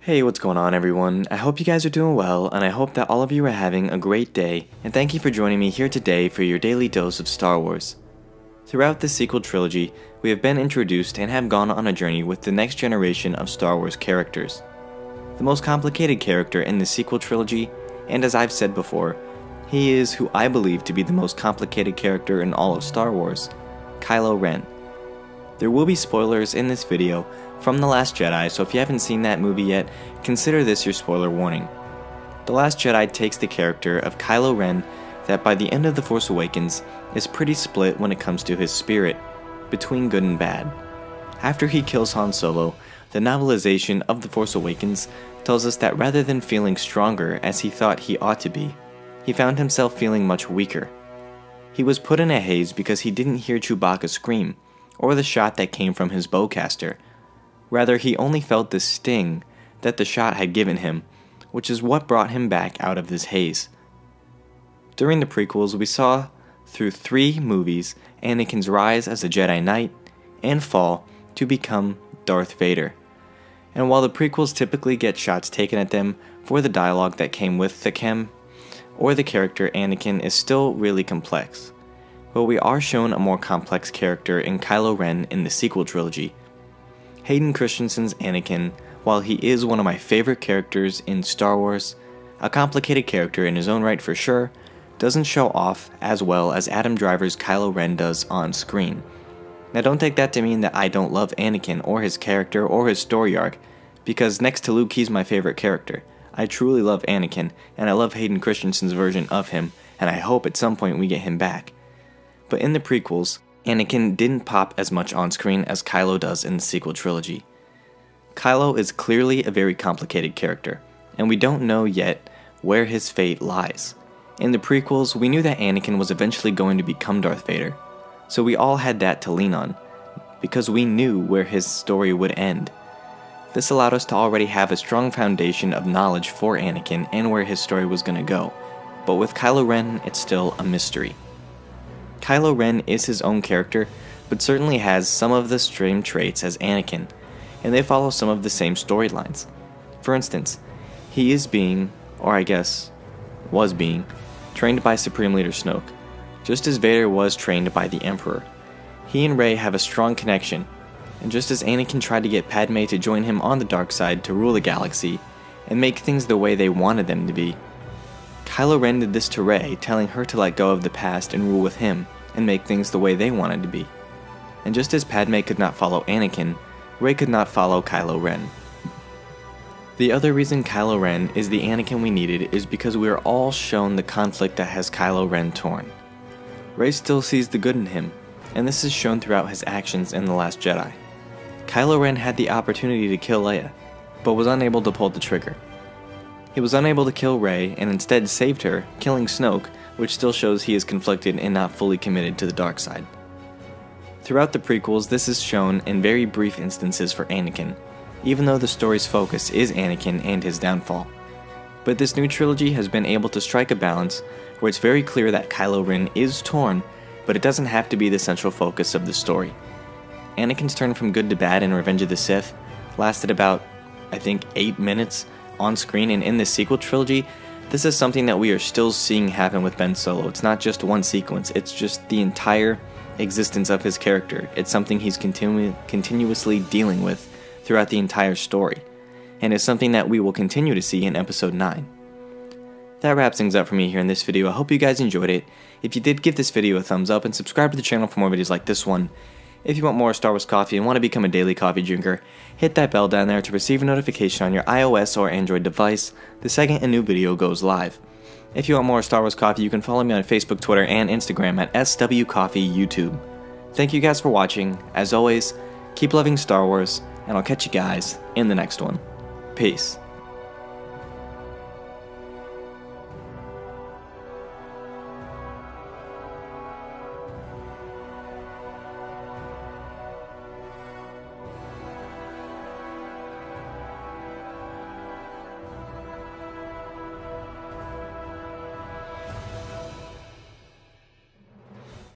Hey, what's going on everyone? I hope you guys are doing well, and I hope that all of you are having a great day, and thank you for joining me here today for your daily dose of Star Wars. Throughout the sequel trilogy, we have been introduced and have gone on a journey with the next generation of Star Wars characters. The most complicated character in the sequel trilogy, and as I've said before, he is who I believe to be the most complicated character in all of Star Wars, Kylo Ren. There will be spoilers in this video from The Last Jedi, so if you haven't seen that movie yet, consider this your spoiler warning. The Last Jedi takes the character of Kylo Ren that by the end of The Force Awakens is pretty split when it comes to his spirit, between good and bad. After he kills Han Solo, the novelization of The Force Awakens tells us that rather than feeling stronger as he thought he ought to be, he found himself feeling much weaker. He was put in a haze because he didn't hear Chewbacca scream, or the shot that came from his bowcaster. Rather, he only felt the sting that the shot had given him, which is what brought him back out of this haze. During the prequels, we saw, through 3 movies, Anakin's rise as a Jedi Knight, and fall to become Darth Vader. And while the prequels typically get shots taken at them for the dialogue that came with the chem, or the character Anakin is still really complex, but we are shown a more complex character in Kylo Ren in the sequel trilogy. Hayden Christensen's Anakin, while he is one of my favorite characters in Star Wars, a complicated character in his own right for sure, doesn't show off as well as Adam Driver's Kylo Ren does on screen. Now don't take that to mean that I don't love Anakin or his character or his story arc, because next to Luke he's my favorite character. I truly love Anakin, and I love Hayden Christensen's version of him, and I hope at some point we get him back. But in the prequels, Anakin didn't pop as much on screen as Kylo does in the sequel trilogy. Kylo is clearly a very complicated character, and we don't know yet where his fate lies. In the prequels, we knew that Anakin was eventually going to become Darth Vader, so we all had that to lean on, because we knew where his story would end. This allowed us to already have a strong foundation of knowledge for Anakin and where his story was going to go, but with Kylo Ren, it's still a mystery. Kylo Ren is his own character, but certainly has some of the same traits as Anakin, and they follow some of the same storylines. For instance, he is being, or I guess, was being, trained by Supreme Leader Snoke, just as Vader was trained by the Emperor. He and Rey have a strong connection, and just as Anakin tried to get Padme to join him on the dark side to rule the galaxy, and make things the way they wanted them to be, Kylo Ren did this to Rey, telling her to let go of the past and rule with him, and make things the way they wanted to be. And just as Padme could not follow Anakin, Rey could not follow Kylo Ren. The other reason Kylo Ren is the Anakin we needed is because we are all shown the conflict that has Kylo Ren torn. Rey still sees the good in him, and this is shown throughout his actions in The Last Jedi. Kylo Ren had the opportunity to kill Leia, but was unable to pull the trigger. He was unable to kill Rey and instead saved her, killing Snoke, which still shows he is conflicted and not fully committed to the dark side. Throughout the prequels, this is shown in very brief instances for Anakin, even though the story's focus is Anakin and his downfall. But this new trilogy has been able to strike a balance where it's very clear that Kylo Ren is torn, but it doesn't have to be the central focus of the story. Anakin's turn from good to bad in Revenge of the Sith lasted about, I think, 8 minutes on screen, and in the sequel trilogy, this is something that we are still seeing happen with Ben Solo. It's not just one sequence, it's just the entire existence of his character. It's something he's continuously dealing with throughout the entire story, and it's something that we will continue to see in Episode 9. That wraps things up for me here in this video. I hope you guys enjoyed it. If you did, give this video a thumbs up and subscribe to the channel for more videos like this one. If you want more Star Wars coffee and want to become a daily coffee drinker, hit that bell down there to receive a notification on your iOS or Android device the second a new video goes live. If you want more Star Wars coffee, you can follow me on Facebook, Twitter, and Instagram at SWCoffeeYouTube. Thank you guys for watching. As always, keep loving Star Wars, and I'll catch you guys in the next one. Peace.